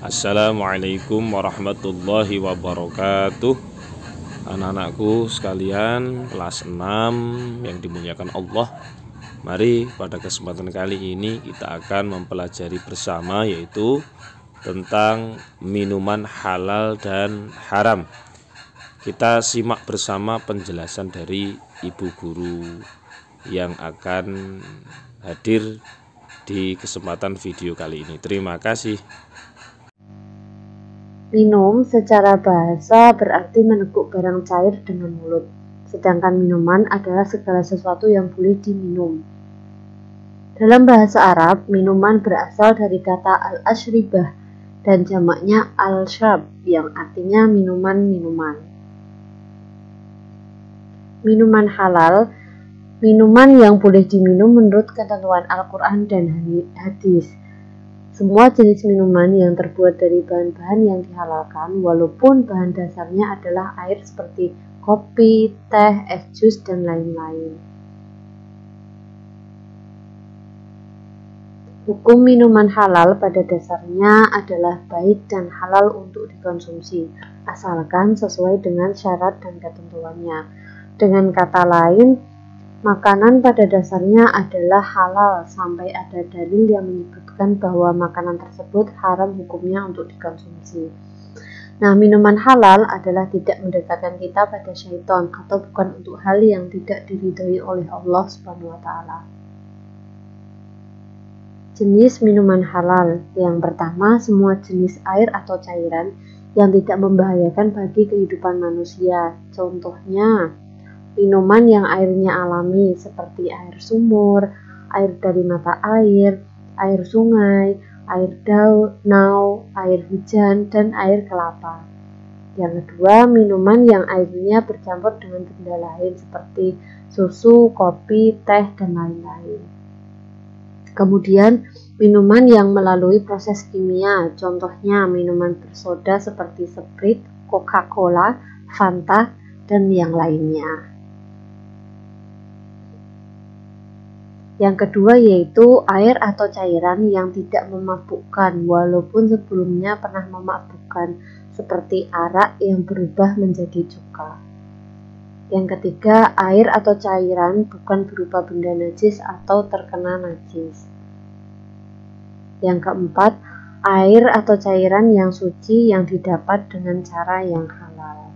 Assalamualaikum warahmatullahi wabarakatuh. Anak-anakku sekalian kelas 6 yang dimuliakan Allah, mari pada kesempatan kali ini kita akan mempelajari bersama yaitu tentang minuman halal dan haram. Kita simak bersama penjelasan dari ibu guru yang akan hadir di kesempatan video kali ini. Terima kasih. Minum secara bahasa berarti meneguk barang cair dengan mulut, sedangkan minuman adalah segala sesuatu yang boleh diminum. Dalam bahasa Arab, minuman berasal dari kata al-ashribah dan jamaknya al-shrab yang artinya minuman-minuman. Minuman halal, minuman yang boleh diminum menurut ketentuan Al-Quran dan hadis. Semua jenis minuman yang terbuat dari bahan-bahan yang dihalalkan, walaupun bahan dasarnya adalah air seperti kopi, teh, es jus, dan lain-lain. Hukum minuman halal pada dasarnya adalah baik dan halal untuk dikonsumsi, asalkan sesuai dengan syarat dan ketentuannya. Dengan kata lain, makanan pada dasarnya adalah halal sampai ada dalil yang menyebutkan bahwa makanan tersebut haram hukumnya untuk dikonsumsi. Nah, minuman halal adalah tidak mendekatkan kita pada syaitan atau bukan untuk hal yang tidak diridhoi oleh Allah Subhanahu wa taala. Jenis minuman halal yang pertama, semua jenis air atau cairan yang tidak membahayakan bagi kehidupan manusia. Contohnya, minuman yang airnya alami seperti air sumur, air dari mata air sungai, air danau, air hujan, dan air kelapa. Yang kedua, minuman yang airnya bercampur dengan benda lain seperti susu, kopi, teh, dan lain-lain. Kemudian, minuman yang melalui proses kimia, contohnya minuman bersoda seperti Sprite, Coca-Cola, Fanta, dan yang lainnya. Yang kedua yaitu air atau cairan yang tidak memabukkan walaupun sebelumnya pernah memabukkan, seperti arak yang berubah menjadi cuka. Yang ketiga, air atau cairan bukan berupa benda najis atau terkena najis. Yang keempat, air atau cairan yang suci yang didapat dengan cara yang halal.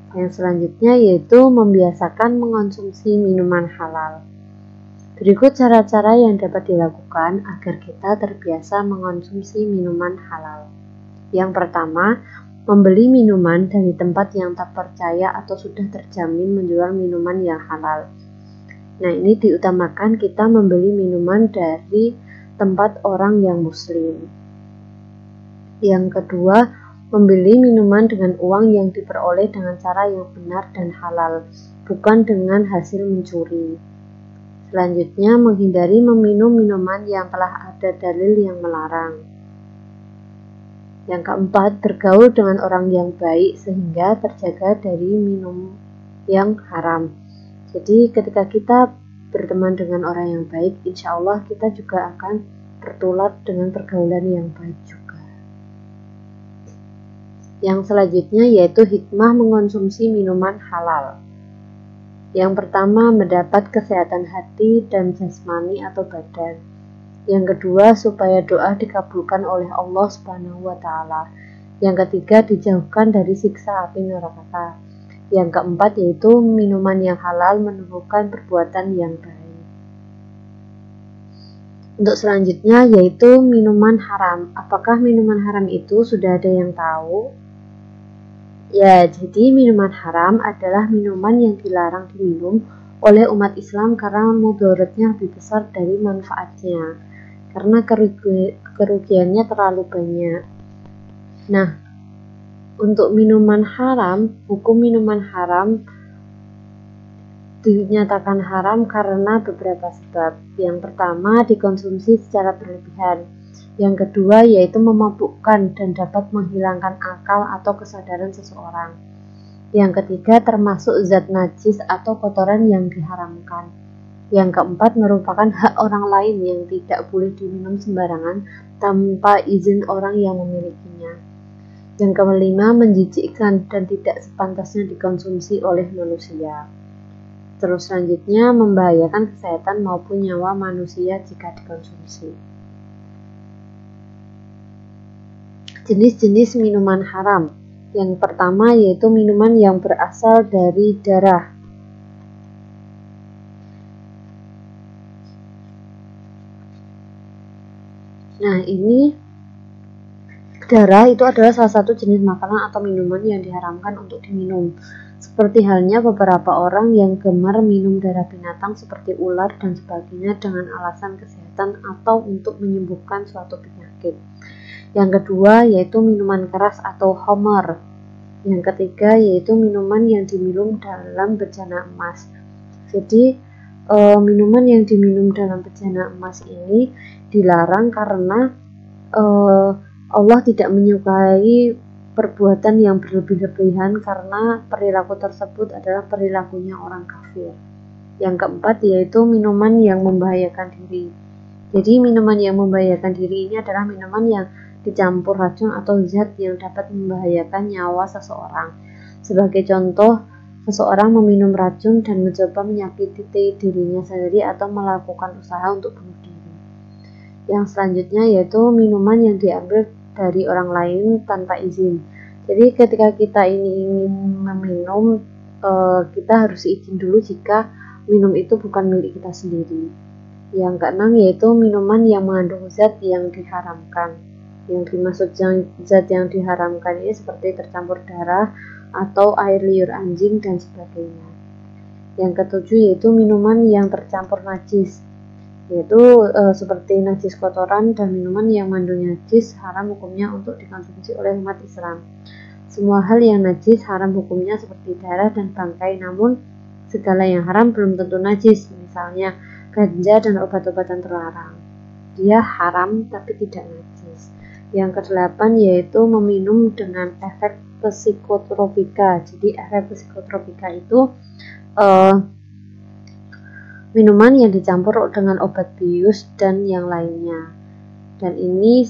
Yang selanjutnya yaitu membiasakan mengonsumsi minuman halal. Berikut cara-cara yang dapat dilakukan agar kita terbiasa mengonsumsi minuman halal. Yang pertama, membeli minuman dari tempat yang terpercaya atau sudah terjamin menjual minuman yang halal. Nah, ini diutamakan kita membeli minuman dari tempat orang yang muslim. Yang kedua, membeli minuman dengan uang yang diperoleh dengan cara yang benar dan halal, bukan dengan hasil mencuri. Selanjutnya, menghindari meminum minuman yang telah ada dalil yang melarang. Yang keempat, bergaul dengan orang yang baik sehingga terjaga dari minum yang haram. Jadi, ketika kita berteman dengan orang yang baik, insya Allah kita juga akan tertular dengan pergaulan yang baik juga. Yang selanjutnya yaitu hikmah mengonsumsi minuman halal. Yang pertama, mendapat kesehatan hati dan jasmani atau badan. Yang kedua, supaya doa dikabulkan oleh Allah Subhanahu wa taala. Yang ketiga, dijauhkan dari siksa api neraka. Yang keempat yaitu minuman yang halal menumbuhkan perbuatan yang baik. Untuk selanjutnya yaitu minuman haram. Apakah minuman haram itu sudah ada yang tahu? Ya, jadi minuman haram adalah minuman yang dilarang diminum oleh umat Islam karena mudaratnya lebih besar dari manfaatnya, karena kerugiannya terlalu banyak. Nah, untuk minuman haram, hukum minuman haram dinyatakan haram karena beberapa sebab. Yang pertama, dikonsumsi secara berlebihan. Yang kedua yaitu memabukkan dan dapat menghilangkan akal atau kesadaran seseorang. Yang ketiga termasuk zat najis atau kotoran yang diharamkan. Yang keempat, merupakan hak orang lain yang tidak boleh diminum sembarangan tanpa izin orang yang memilikinya. Yang kelima, menjijikkan dan tidak sepantasnya dikonsumsi oleh manusia. Terus selanjutnya, membahayakan kesehatan maupun nyawa manusia jika dikonsumsi. Jenis-jenis minuman haram. Yang pertama yaitu minuman yang berasal dari darah. Nah, ini darah itu adalah salah satu jenis makanan atau minuman yang diharamkan untuk diminum. Seperti halnya beberapa orang yang gemar minum darah binatang seperti ular dan sebagainya dengan alasan kesehatan atau untuk menyembuhkan suatu penyakit. Yang kedua yaitu minuman keras atau khamar. Yang ketiga yaitu minuman yang diminum dalam bejana emas. Jadi minuman yang diminum dalam bejana emas ini dilarang karena Allah tidak menyukai perbuatan yang berlebih-lebihan karena perilaku tersebut adalah perilakunya orang kafir. Yang keempat yaitu minuman yang membahayakan diri. Jadi minuman yang membahayakan diri ini adalah minuman yang dicampur racun atau zat yang dapat membahayakan nyawa seseorang. Sebagai contoh, seseorang meminum racun dan mencoba menyakiti dirinya sendiri atau melakukan usaha untuk bunuh diri. Yang selanjutnya yaitu minuman yang diambil dari orang lain tanpa izin. Jadi ketika kita ini ingin meminum, kita harus izin dulu jika minum itu bukan milik kita sendiri. Yang keenam yaitu minuman yang mengandung zat yang diharamkan. Yang dimaksud zat yang diharamkan ini seperti tercampur darah atau air liur anjing dan sebagainya. Yang ketujuh yaitu minuman yang tercampur najis, yaitu seperti najis kotoran dan minuman yang mengandung najis haram hukumnya untuk dikonsumsi oleh umat Islam. Semua hal yang najis haram hukumnya seperti darah dan bangkai, namun segala yang haram belum tentu najis. Misalnya ganja dan obat-obatan terlarang, dia haram tapi tidak najis. Yang kedelapan yaitu meminum dengan efek psikotropika. Jadi efek psikotropika itu minuman yang dicampur dengan obat bius dan yang lainnya. Dan ini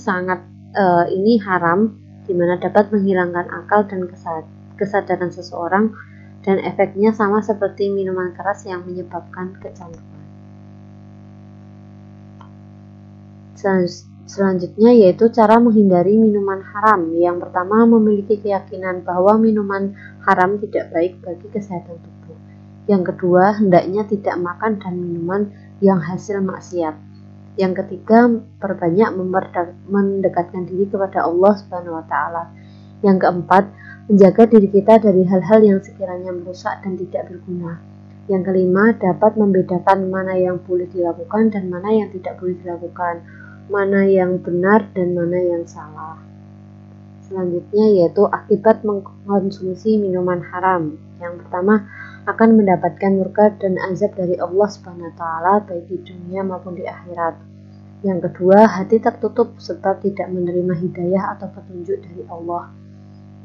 ini haram, di mana dapat menghilangkan akal dan kesadaran seseorang, dan efeknya sama seperti minuman keras yang menyebabkan kecanduan. Selanjutnya yaitu cara menghindari minuman haram. Yang pertama, memiliki keyakinan bahwa minuman haram tidak baik bagi kesehatan tubuh. Yang kedua, hendaknya tidak makan dan minuman yang hasil maksiat. Yang ketiga, perbanyak mendekatkan diri kepada Allah Subhanahu wa taala. Yang keempat, menjaga diri kita dari hal-hal yang sekiranya merusak dan tidak berguna. Yang kelima, dapat membedakan mana yang boleh dilakukan dan mana yang tidak boleh dilakukan, mana yang benar dan mana yang salah. Selanjutnya yaitu akibat mengkonsumsi minuman haram. Yang pertama, akan mendapatkan murka dan azab dari Allah Subhanahu wa taala baik di dunia maupun di akhirat. Yang kedua, hati tertutup sebab tidak menerima hidayah atau petunjuk dari Allah.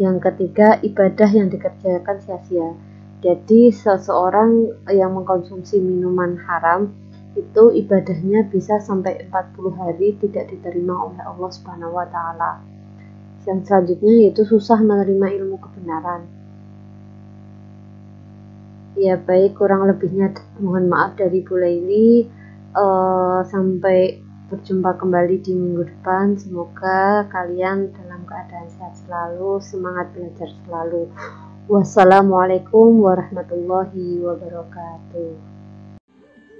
Yang ketiga, ibadah yang dikerjakan sia-sia. Jadi seseorang yang mengkonsumsi minuman haram itu ibadahnya bisa sampai 40 hari tidak diterima oleh Allah Subhanahu wa taala. Yang selanjutnya yaitu susah menerima ilmu kebenaran. Ya baik, kurang lebihnya mohon maaf dari Bu Laili. Sampai berjumpa kembali di minggu depan. Semoga kalian dalam keadaan sehat selalu, semangat belajar selalu. Wassalamualaikum warahmatullahi wabarakatuh.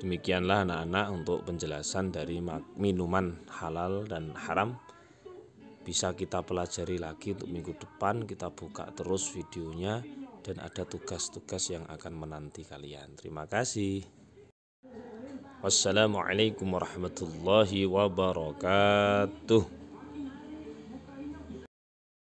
Demikianlah anak-anak untuk penjelasan dari minuman halal dan haram. Bisa kita pelajari lagi untuk minggu depan. Kita buka terus videonya dan ada tugas-tugas yang akan menanti kalian. Terima kasih. Wassalamualaikum warahmatullahi wabarakatuh.